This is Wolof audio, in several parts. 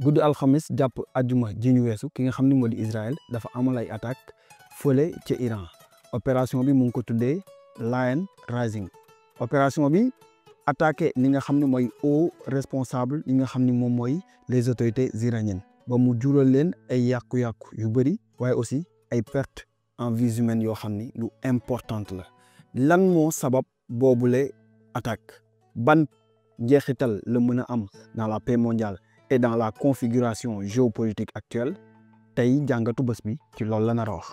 guddi alxamis jàpp àjjuma ji ñu weesu ki nga xam ne moo di Israël dafa amal ay attaque fële ca Iran opération bi mu ngi ko tuddee Lion Rising opération bi attaqué li nga xam ne mooy haut responsable yi nga xam ne moom mooy les autorités iraniennes ba mu jural leen ay yàqu-yàqu yu bëri waaye aussi ay pertes en vies humaines yoo xam ni lu importante la lan moo sabab boobule attaque ban njeexital la mën a am dans la paix mondiale et dans la configuration géopolitique actuelle tey jàngatu bés bi ci loolu la nar a wax.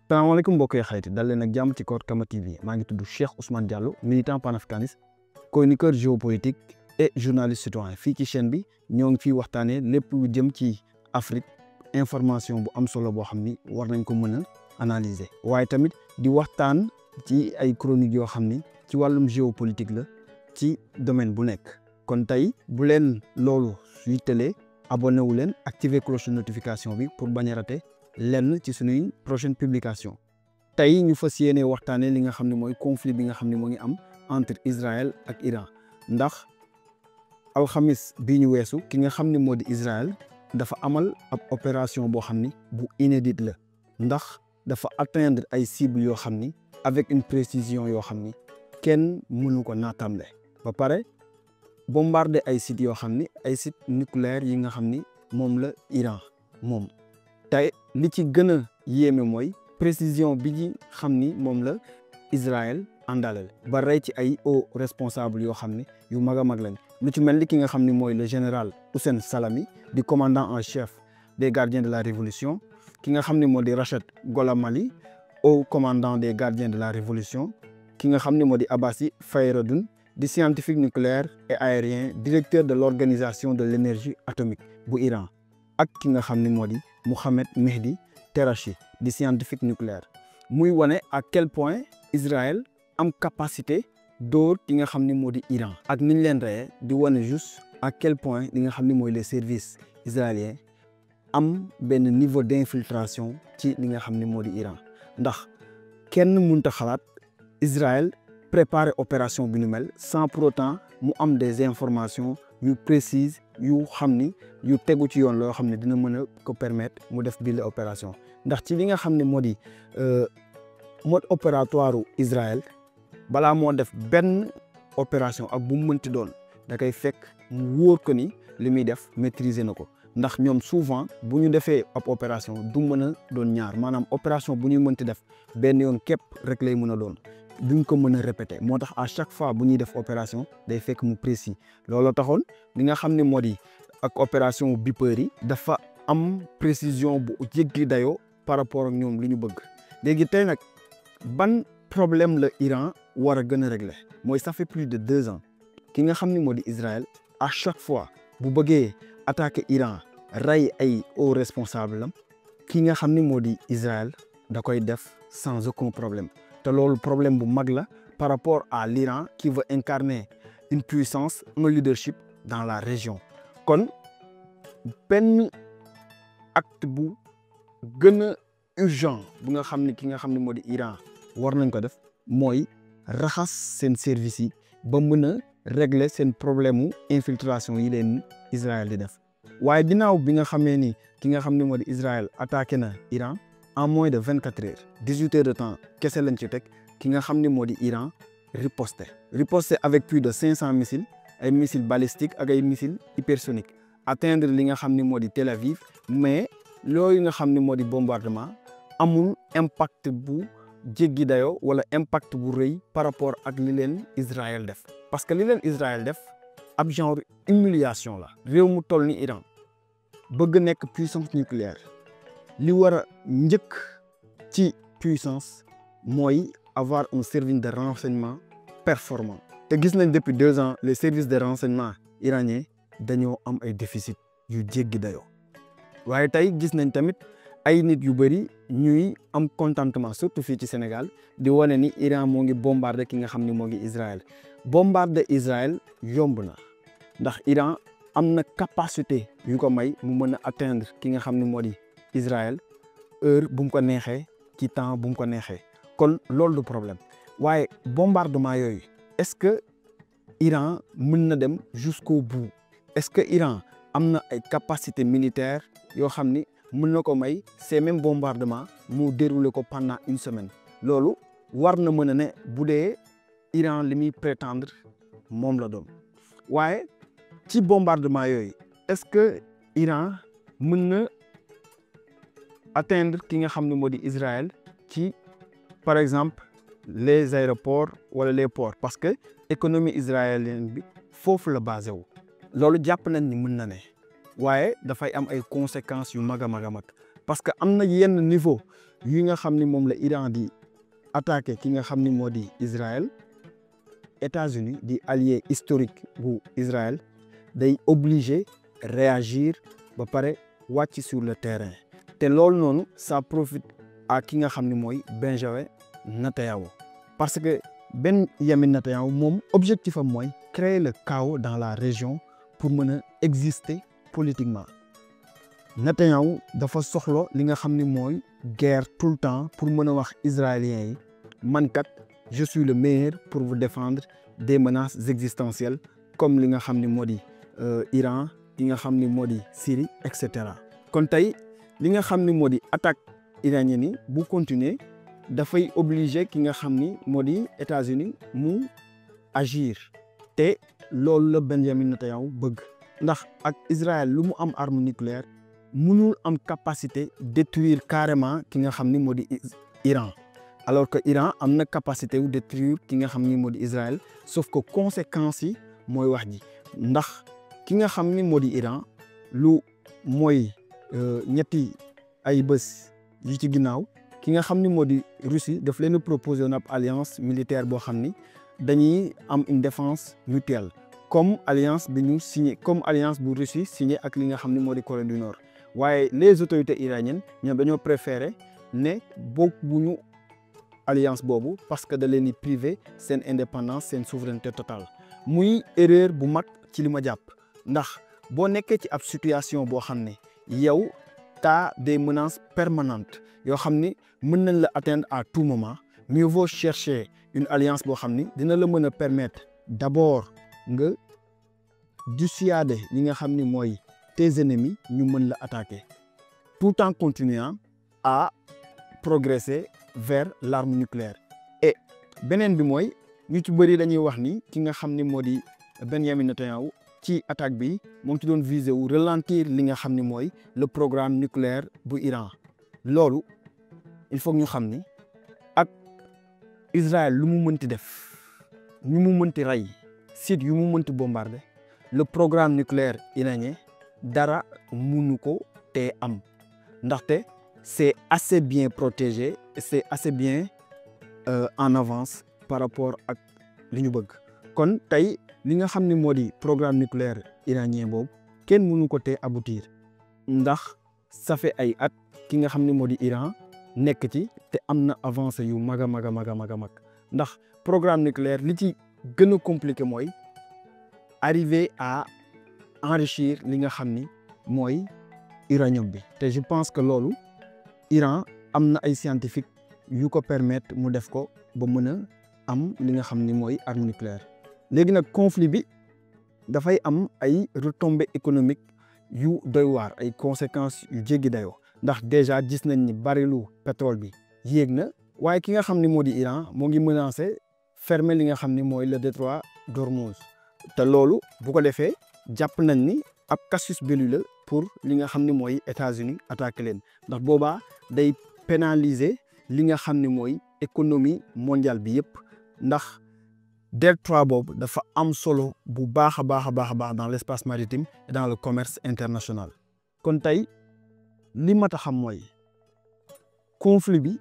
salaamaaleykum mbokk yi xarit dal leen ak jàmm ci Kor Kama TV maa ngi tudd Cheikh Ousmane Diallo militant panafricaniste chroniqueur géopolitique et journaliste citoyen fii ci chaîne bi ñoo ngi fiy waxtaanee lépp lu jëm ci Afrique information bu am solo boo xam ni war nañ ko mën a analyser waaye tamit di waxtaan ci ay chroniques yoo xam ni ci wàllum géopolitique la ci domaine bu nekk kon tey bu leen loolu yittalee abonné wu leen activer cloche de notification bi pour bañ a rater lenn ci suñuy prochaine publication tey ñu fas yéene waxtaanee li nga xam ne mooy conflit bi nga xam ne moo ngi am entre Israël ak Iran ndax alxamis bii ñu weesu ki nga xam ne moo di Israël dafa amal ab opération boo xam ni bu inédite la ndax dafa atteindre ay cibles yoo xam ni avec une précision yoo xam ni kenn mënu ko naatamle ba pare bombarder ay sites yoo xam ni ay sites nucléaires yi nga xam ni moom la Iran moom tey li ci gën a yéeme mooy précision bi ñi xam ni moom la Israël àndaleel ba rey ci ay hauts responsables yoo xam ni yu mag a mag lañ lu ci mel ni ki nga xam ni mooy le général Houssen Salami di commandant en chef des gardiens de la révolution ki nga xam ni moo di Rachet Golamali haut commandant des gardiens de la révolution ki nga xam ni moo di Abbasi Fayroudin di scientifique nucléaire et aérien directeur de l'organisation de l'énergie atomique bu Iran ak ki nga xam ni moo di Mohamed Mehdi Terachi di scientifique nucléaire muy wane à quel point Israël am capacité dóor ki nga xam ni moo di Iran ak niñ leen reyee di wane juste à quel point li nga xam ni mooy les services israéliens am benn niveau d'infiltration ci li nga xam ni moo di Iran ndax kenn mënut a xalaat Israël préparer opération bi nu mel sans pour autant mu am des informations yu précises yu xam ni yu tegu ci yoon loo xam ne dina mën a ko permettre mu def bi la opération ndax ci li nga xam ne moo di mode opératoire u Israël balaa moo def benn opération ak bu mu mënti doon da koy fekk mu wóor ko ni li muy def maîtriser na ko ndax ñoom souvent bu ñu defee ab opération du mën a doon ñaar maanaam opération bu ñuy mënti def benn yoon képp rek lay mën a doon duñ ko mën a répéter moo tax à chaque fois bu ñuy def opération day fekk mu précis looloo taxoon li nga xam ne moo di ak opération Beeper yi dafa am précision bu jéggi dayoo par rapport ak ñoom li ñu bëgg léegi tey nag ban problème la Iran war a gën a régler mooy ça fait plus de 2 ans ki nga xam ne moo di Israël à chaque fois bu bëggee attaquer Iran rey ay hauts responsables am ki nga xam ni moo di Israël da koy def sans aucun problème te loolu problème bu mag la par rapport à l'Iran qui veut incarner une puissance un leadership dans la région kon benn acte bu gën a urgent bu nga xam ni ki nga xam ni moo di Iran war nañ ko def mooy raxas seen services yi ba mën a régler seen problème mu infiltration yi leen Israël di def waaye ginnaaw bi nga xamee ni ki nga xam ne moo di Israël attaqué na Iran en moins de 24 heures 18 heures de temps kese lañ ci teg ki nga xam ne moo di Iran riposté avec plus de 500 missiles ay missiles balistiques ak ay missiles hypersoniques atteindre li nga xam ne moo di Tel Aviv mais loolu nga xam ne moo di bombardement amul impact bu jéggi dayoo wala impact bu rëy par rapport ak li leen Israël def parce que li leen Israël def ab genre humiliation la réew mu toll ni Iran bëgg nekk puissance nucléaire li war a njëkk ci puissance mooy avoir un service de renseignement performant te gis nañ depuis 2 ans les services de renseignement iraniens dañoo am ay déficit yu jéggi dayoo waaye tey gis nañ tamit ay nit yu bëri ñuy am contentement surtout fii ci Sénégal di wane ni Iran moo ngi bombarder ki nga xam ni moo ngi Israël bombarder Israël yomb na ndax Iran am na capacité yu ko may mu mën a atteindre ki nga xam ni moo di Israël heure bu mu ko neexee ci temps bu mu ko neexee kon loolu du problème waaye bombardement yooyu est-ce que Iran mën na dem jusqu'au bout est-ce que Iran am na ay capacité militaire yoo xam ni mën na ko may ces mêmes bombardements mu dérouler ko pendant une semaine loolu war na mën a ne bu dee Iran li muy prétendre moom la doon waaye ci bombardement yooyu est-ce que Iran mën na atteindre ki nga xam ne moo di Israël ci par exemple les aéroports wala les ports parce que économie israélienne bi foofu la basé wu loolu jàpp nañ ni mën na ne waaye dafay am ay conséquences yu mag a mag a mag parce que am na yenn niveau yi nga xam ni moom la Iran di attaqué ki nga xam ni moo di Israël États-Unis di allié historique bu Israël day obligé réagir ba pare wàcc sur le terrain te loolu noonu ça profite à ki nga xam ni mooy Benjamin Netanyahu parce que Benjamin Netanyahu moom objectif am mooy créer le chaos dans la région pour mën a exister politiquement Netanyahu dafa soxla li nga xam ni mooy guerre tout le temps pour mën a wax israéliens yi man kat je suis le meilleur pour vous défendre des menaces existentielles comme li nga xam ni moo di Iran li nga xam ni moo di Syrie et cetera kon tey li nga xam ni moo di attaque iranienne yi bu continuer dafay obligé ki nga xam ni moo di États-Unis mu agir te loolu la Benjamin Netanyahu bëgg ndax ak Israël lu mu am arme nucléaire mënul am capacité détruire carrément ki nga xam ni moo di Iran alors que Iran am na capacité wu détruire ki nga xam ni moo di Israël sauf que conséquences yi mooy wax ji ndax ki nga xam ni moo di Iran lu mooy ñetti ay bés yi ci ginnaaw ki nga xam ni moo di Russie daf leen a proposé woon ab alliance militaire boo xam ni dañuy am une défense mutuelle comme alliance bi ñu signé comme alliance bu Russie signé ak li nga xam ni moo di Corée du Nord waaye les autorités iraniennes ñoom dañoo préféré ne bokkuñu alliance boobu parce que da leen di privé seen indépendance seen souveraineté totale muy erreur bu mag ci li ma jàpp ndax boo nekkee ci ab situation boo xam ne yow t'as des menaces permanentes yoo xam ni mën nañ la atteindre à tout moment mieux vaut chercher une alliance boo xam ni dina la mën a permettre d'abord nga dissuader li nga xam ni mooy tes ennemis ñu mën la attaquer tout en continuant à progresser vers l'arme nucléaire et beneen bi mooy ñu ci bëri dañuy wax ni ki nga xam ni moo di Benjamin Netanyahu ci attaque bi moom ci doon viser wu ralentir li nga xam ni mooy le programme nucléaire bu Iran loolu il faut ñu xam ni ak Israël lu mu mënti def ñu mu mënti rey site yu mu mënti bombarder le programme nucléaire iranien dara mënu ko tee am ndaxte c'est assez bien protégé et c'est assez bien en avance par rapport ak li ñu bëgg kon tey li nga xam ni moo di programme nucléaire iranien boobu kenn mënu ko tee aboutir ndax ça fait ay at ki nga xam ni moo di Iran nekk ci te am na avancé yu mag a mag a mag a mag a mag ndax programme nucléaire li ci gën a compliqué mooy arriver à enrichir li nga xam ni mooy uranium bi te je pense que loolu Iran am na ay scientifique yu ko permettre mu def ko ba mën a am li nga xam ni mooy arme nucléaire léegi nag conflit bi dafay am ay retombées économiques yu doy waar ay conséquences yu jéggi dayoo ndax déjà gis nañ ni barilu pétrole bi yéeg na waaye ki nga xam ni moo di Iran moo ngi menacé fermer li nga xam ni mooy le détroit d'Ormuz te loolu bu ko defee jàpp nañ ni ab casus belli la pour li nga xam ni mooy États-Unis attaqué leen ndax boobaa day pénaliser li nga xam ni mooy économie mondiale bi yëpp ndax détroit boobu dafa am solo bu baax a baax a baax a baax dans l'espace maritime et dans le commerce international kon tey li mat a xam mooy conflit bi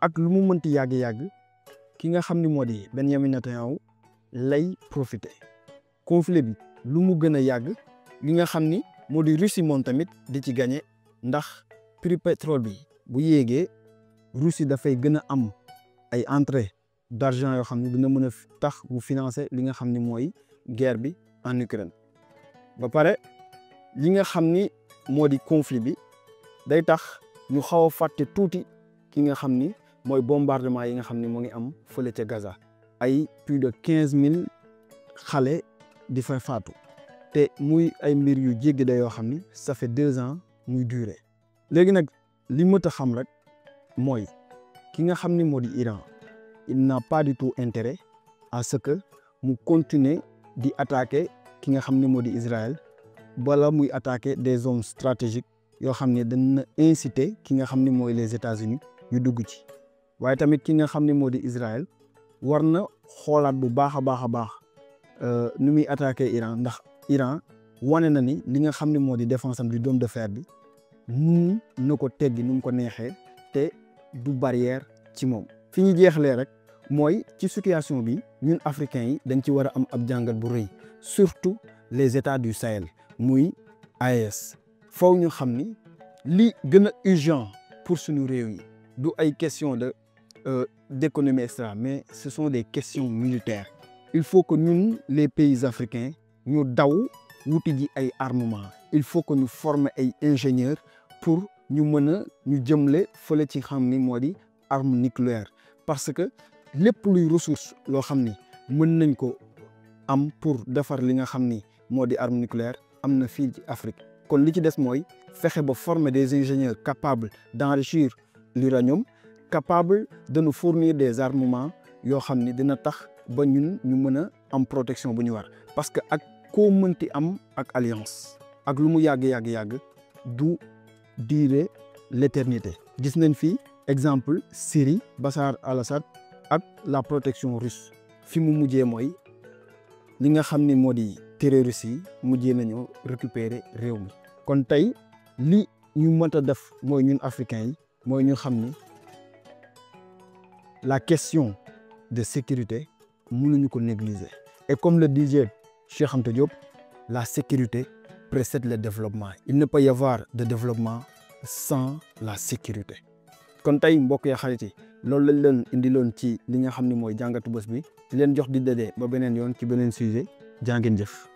ak lu mu mënti yàgg-yàgg ki nga xam ni moo di Benjamin Netanyahu lay profiter conflit bi lu mu gën a yàgg li nga xam ni moo di Russie moom tamit di ci gagner ndax prix pétrole bi bu yéegee Russie dafay gën a am ay entrées d'argent yoo xam ne dina mën a tax mu financer li nga xam ni mooy guerre bi en Ukraine ba pare li nga xam ni moo di conflit bi day tax ñu xaw a fàtte tuuti ki nga xam ni mooy bombardement yi nga xam ni moo ngi am fële ca Gaza ay plus de 15 000 xale di fa faatu te muy ay mbir yu jéggi da yoo xam ni ça fait 2 ans muy durer léegi nag li mët a xam rek mooy ki nga xam ni moo di Iran il n'a pas du tout intérêt à ce que mu continuer di attaquer ki nga xam ni moo di Israël bala muy attaquer des zones stratégiques yoo xam ne dana inciter ki nga xam ni mooy les États-Unis yu dugg ci waaye tamit ki nga xam ni moo di Israël war na xoolaat bu baax a baax nu muy attaquer Iran ndax Iran wane na ni li nga xam ne moo di défense am du dôme de fer bi mun na ko teggi nu mu ko neexee te du barrière ci moom fi ñu jeexlee rek mooy ci situation bi ñun africains yi dañ ci war a am ab jàngat bu rëy surtout les états du Sahel muy AES faw ñu xam ni li gën a urgent pour suñu réew yi du ay question de d'économie extra mais ce sont des questions militaires il faut que ñun les pays africains ñu daw wuti ji ay armement il faut que ñu former ay ingénieurs pour ñu mën a ñu jëmle fële ci xam ni moo di arme nucléaire parce que lépp luy ressource loo xam ni mën nañ ko am pour defar li nga xam ni moo di arme nucléaire am na fii ci Afrique kon li ci des mooy fexe ba former des ingénieurs capables d'enrichir l'uranium capables de nous fournir des armements yoo xam ni dina tax ba ñun ñu mën a am protection bu ñu war parce que ak koo mënti am ak alliance ak lu mu yàgg du durer l'éternité gis nañ fi exemple Syrie Bachar al-Assad ak la protection russe fi mu mujjee mooy li nga xam ni moo di terroristes yi mujjee nañoo récupérer réew mi kon tey li ñu mën a def mooy ñun africains yi mooy ñu xam ni la question de sécurité mënuñu ko négliger et comme le disait Cheikh Anta Diop la sécurité précède le développement il ne peut y avoir de développement sans la sécurité kon tey mbokk ya xarit yi loolu lañ leen indiloon ci li nga xam ne mooy jàngatu bés bi di leen jox di dédee ba beneen yoon ci beneen sujet jaa ngeen jëf